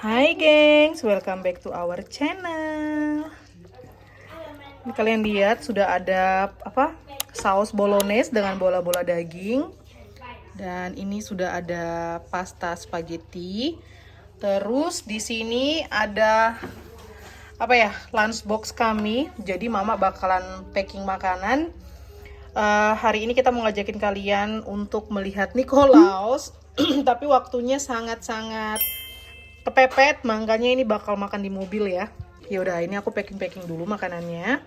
Hai gengs, welcome back to our channel. Ini kalian lihat sudah ada saus bolognese dengan bola-bola daging. Dan ini sudah ada pasta spaghetti. Terus di sini ada lunchbox kami. Jadi mama bakalan packing makanan. Hari ini kita mau ngajakin kalian untuk melihat Nikolaus. Tapi waktunya sangat-sangat kepepet, makanya ini bakal makan di mobil ya. Yaudah, ini aku packing dulu makanannya.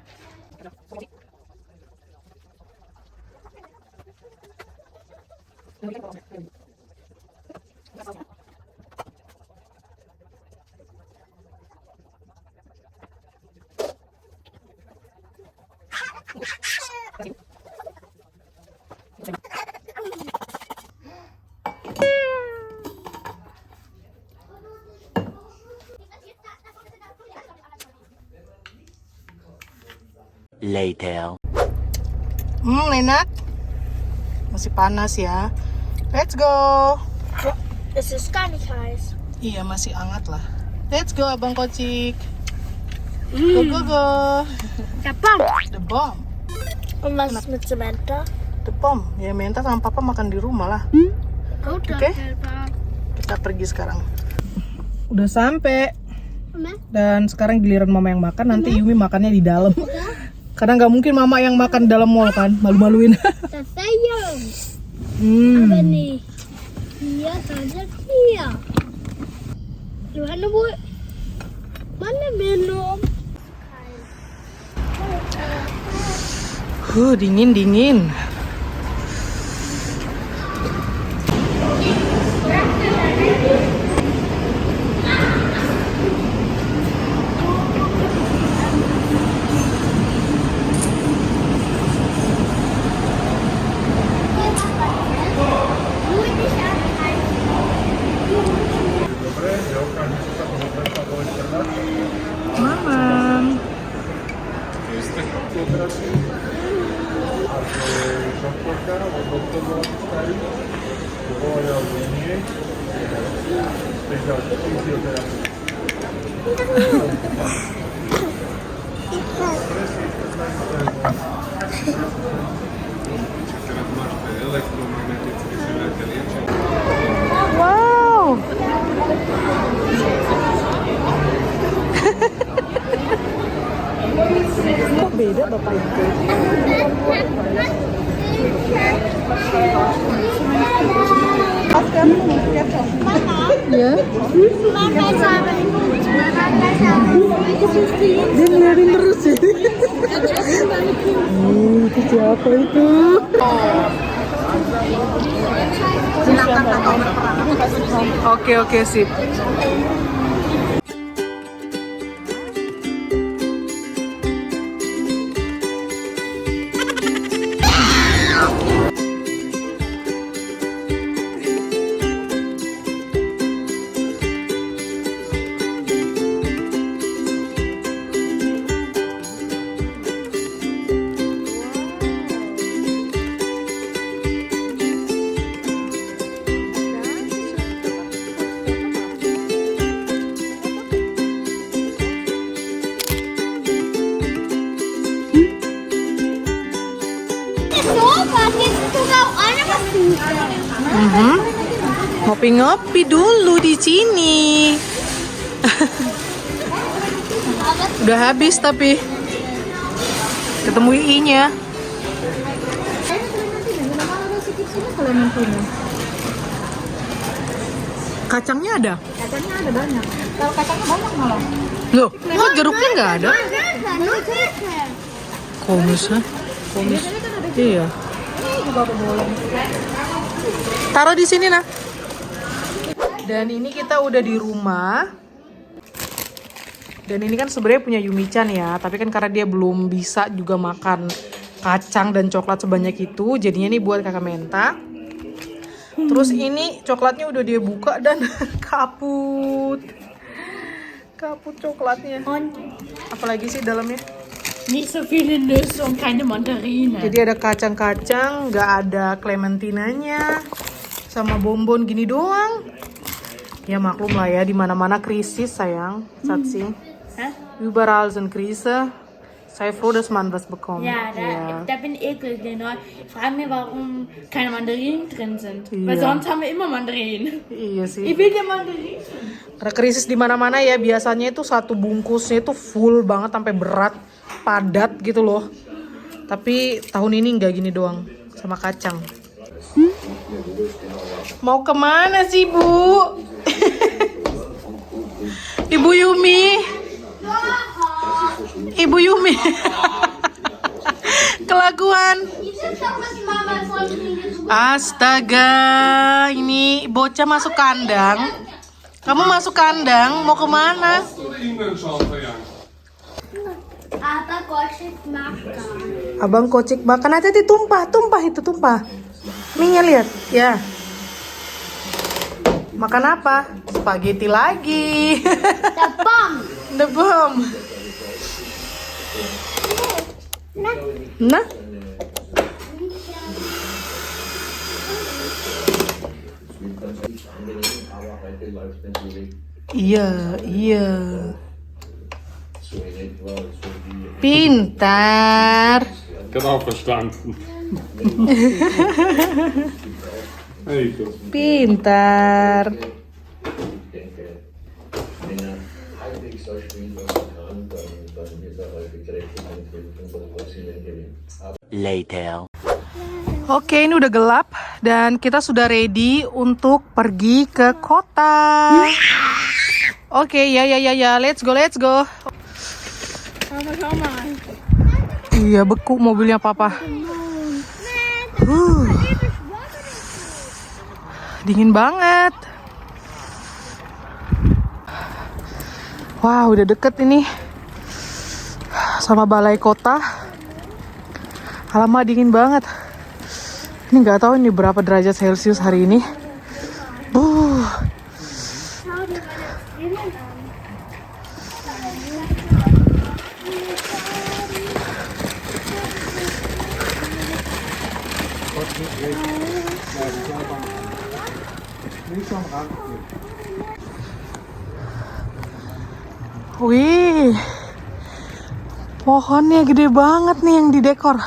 Later. Enak. Masih panas ya. Let's go. Es ist gar nicht heiß. Iya, masih hangat lah. Let's go, Abang Kocik. Go, go, go. Der Baum. The bomb. Und was ist mit Samantha? The bomb. Ya, Menta sama Papa makan di rumah lah. Gut, Oke. Kita pergi sekarang. Udah sampai. Dan sekarang giliran Mama yang makan. Nanti Yumi makannya di dalam. Karena nggak mungkin Mama yang makan di dalam mall kan. Malu-maluin. Das sei Jungs. Aber nicht. Hier, sondern hier. Johanna, wo? Mana minum? Dingin. Mama. Wow. Kok beda Bapak itu? Pas kan? Ya. Dia ngeliatin terus ya. Itu siapa itu? Oke, sip. Ngopi-ngopi dulu di sini. Udah habis tapi ketemu I-nya. Kacangnya ada? Kacangnya ada banyak. Kalau kacangnya banyak malah. Loh, kok jeruknya nggak ada? Komis. Iya. Taruh di sini, nah. Dan ini kita udah di rumah. Dan ini kan sebenarnya punya Yumi-chan ya, tapi kan karena dia belum bisa juga makan kacang dan coklat sebanyak itu, jadinya ini buat Kakak Menta. Terus ini coklatnya udah dia buka dan kaput coklatnya. Apalagi sih dalamnya? Nicht so viele Nüsse und keine Mandarine. Jadi ada kacang-kacang, nggak ada clementinanya, sama bonbon gini doang. Ya maklum lah ya, di mana-mana krisis sayang, Satsi. Hä? Überall sind Krise. Sei froh, dass man was bekommt. Ja, da bin ich eklig. Ich frage mich, warum keine Mandarinen drin sind. Weil Ja. sonst haben wir immer Mandarinen. Iya sih. Ich will dir Mandarinen. Ada krisis di mana-mana ya, biasanya itu satu bungkusnya itu full banget sampai berat, padat gitu loh. Tapi tahun ini nggak gini doang, sama kacang. Mau kemana sih, Bu? Ibu Yumi. Ibu Yumi. Kelakuan. Astaga, ini bocah masuk kandang. Kamu masuk kandang, mau kemana? Abang kocik makan, hati-hati tumpah itu tumpah. Minya lihat, ya. Makan apa? Spaghetti lagi. The bomb. Nah. Iya. Pintar. Genau verstanden. Hey, gut. Pintar. Later. Oke, ini udah gelap dan kita sudah ready untuk pergi ke kota. Oke, ya, let's go. Schau mal. Iya, beku mobilnya papa. Dingin banget. Wah, udah deket ini sama balai kota. Alamak, dingin banget. Ini nggak tahu ini berapa derajat Celcius hari ini. Wih, pohonnya gede banget nih yang didekor.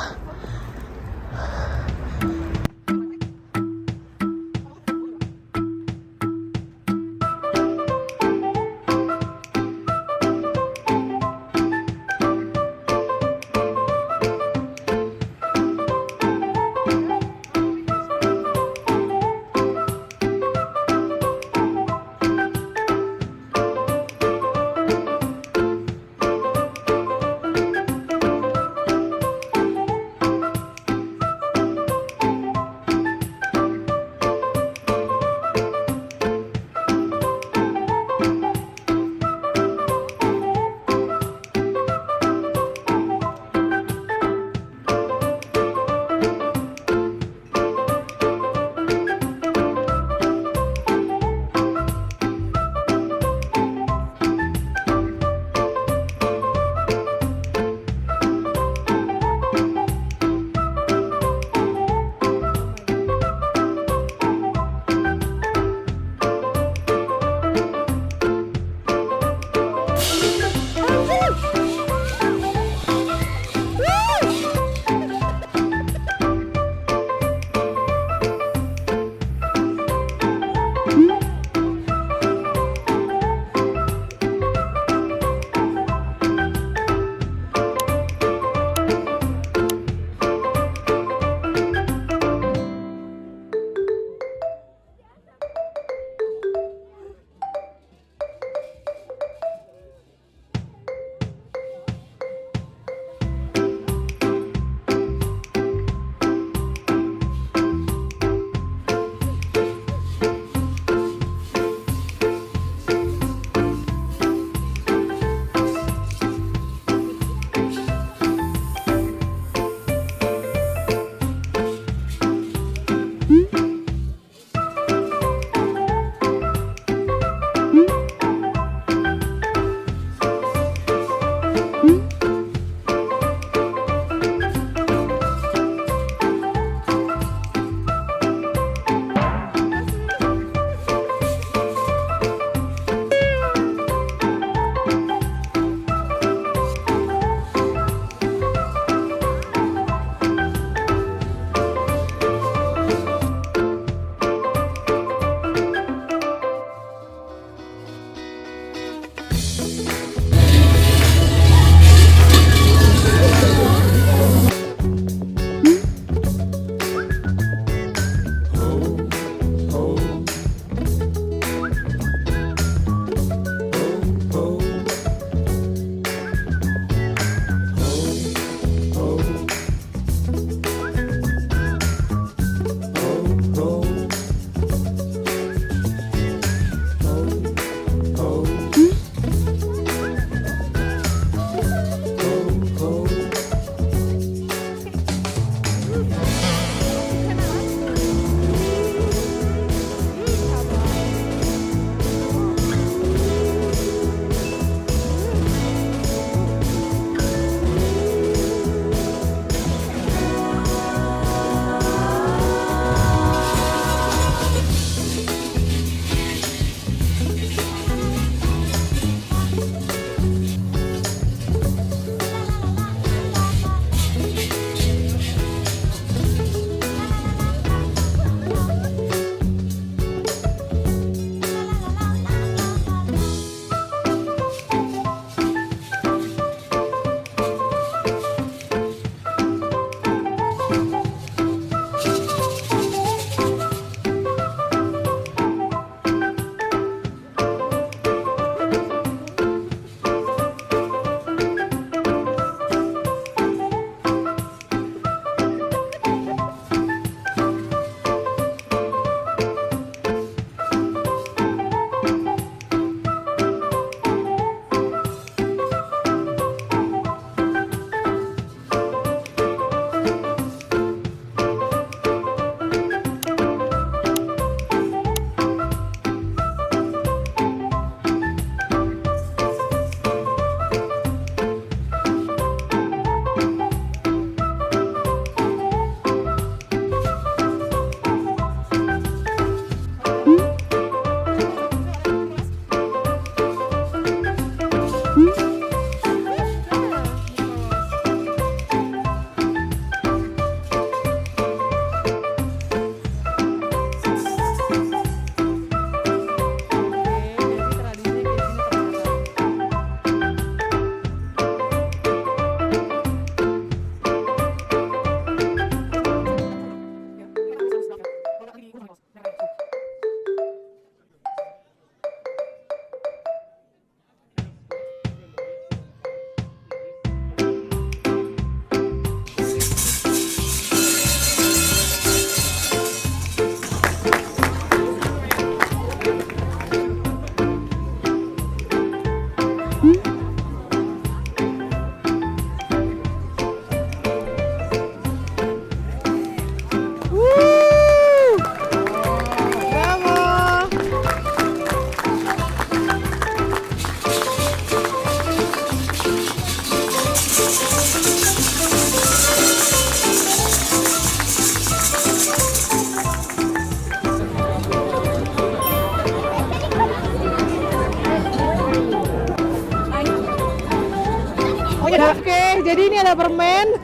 Oke, jadi ini ada permen.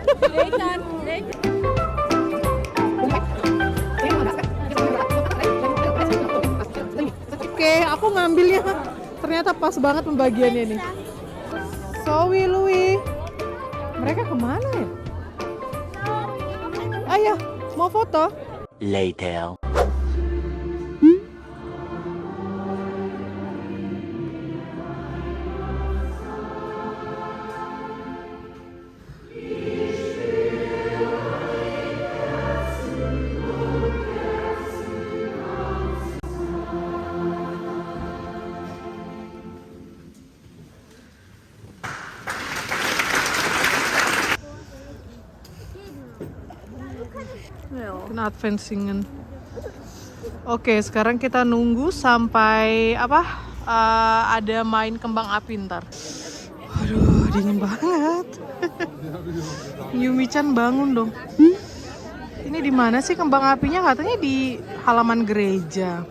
Oke, aku ngambilnya. Ternyata pas banget pembagiannya nih. Zoe, Louis. Mereka kemana ya? Ayo, mau foto? Later. Kena advancingan. Oke, sekarang kita nunggu sampai ada main kembang api ntar. Aduh, dingin banget. Yumi-chan bangun dong. Ini di mana sih kembang apinya? Katanya di halaman gereja.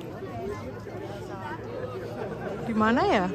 Di mana ya?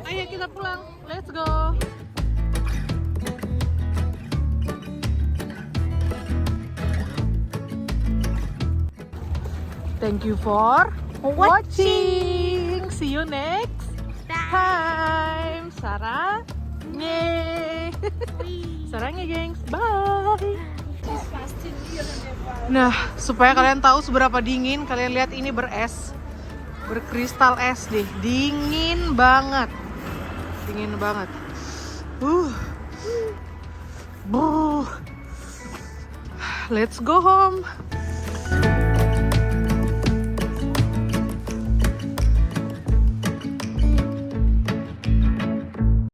Ayo kita pulang, let's go. Thank you for watching. See you next time. Sarangnya. Sarangnya, gengs. Bye. Nah, supaya kalian tahu seberapa dingin, kalian lihat ini beres. Berkristal es deh. Dingin banget. Dingin banget. Let's go home.